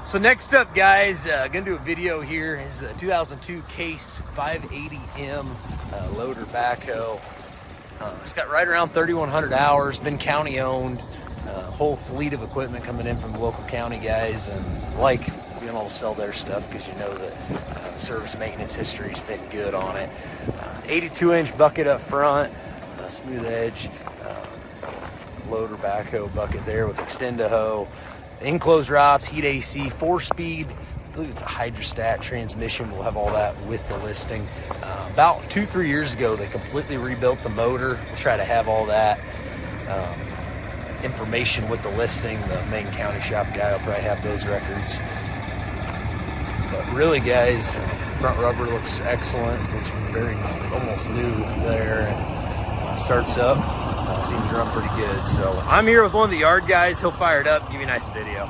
So next up, guys, gonna do a video here. Is a 2002 Case 580M loader backhoe. It's got right around 3,100 hours. Been county owned. Whole fleet of equipment coming in from the local county guys, and like being able to sell their stuff because you know that service maintenance history's been good on it. 82-inch bucket up front, smooth edge. Loader backhoe bucket there with extendahoe. Enclosed rods, heat AC, 4-speed, I believe it's a hydrostat transmission. We'll have all that with the listing. About 2-3 years ago, they completely rebuilt the motor. We'll try to have all that information with the listing. The main county shop guy will probably have those records. But really, guys, front rubber looks excellent. Looks very almost new there. And starts up. Seems to run pretty good. So I'm here with one of the yard guys. He'll fire it up, give you a nice video.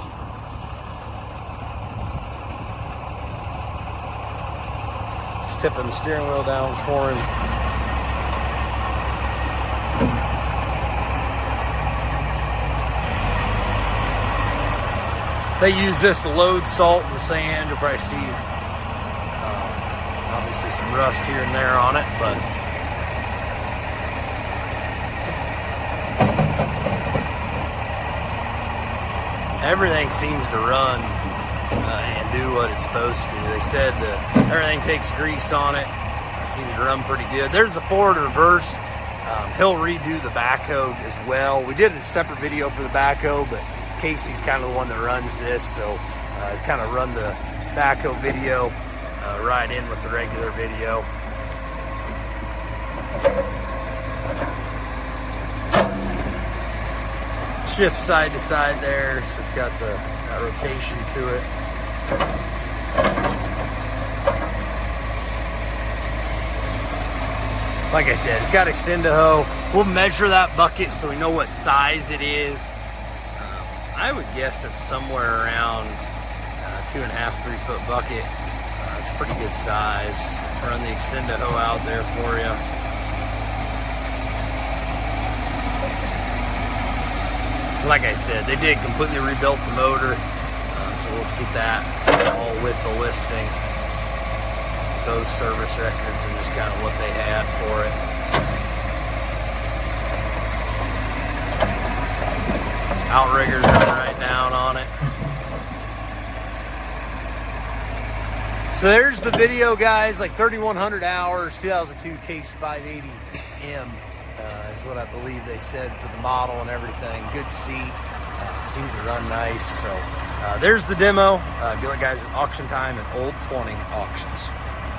Just tipping the steering wheel down for him. They use this to load salt and sand. You'll probably see obviously some rust here and there on it, but everything seems to run and do what it's supposed to. They said that everything takes grease on it. Seems to run pretty good. There's the forward reverse. He'll redo the backhoe as well. We did a separate video for the backhoe, but Casey's kind of the one that runs this, so kind of run the backhoe video right in with the regular video. Shift side to side there, so it's got that rotation to it. Like I said, it's got extendahoe. We'll measure that bucket so we know what size it is. I would guess it's somewhere around 2.5–3 foot bucket. It's a pretty good size. Run the extendahoe out there for you. Like I said, they did completely rebuilt the motor, so we'll get that all with the listing, those service records, and just kind of what they had for it. Outriggers run right down on it. So there's the video, guys. Like 3,100 hours, 2002 Case 580M. Is what I believe they said for the model and everything. Good seat. Seems to run nice. So there's the demo. Good luck, guys, at auction time at Old 20 Auctions.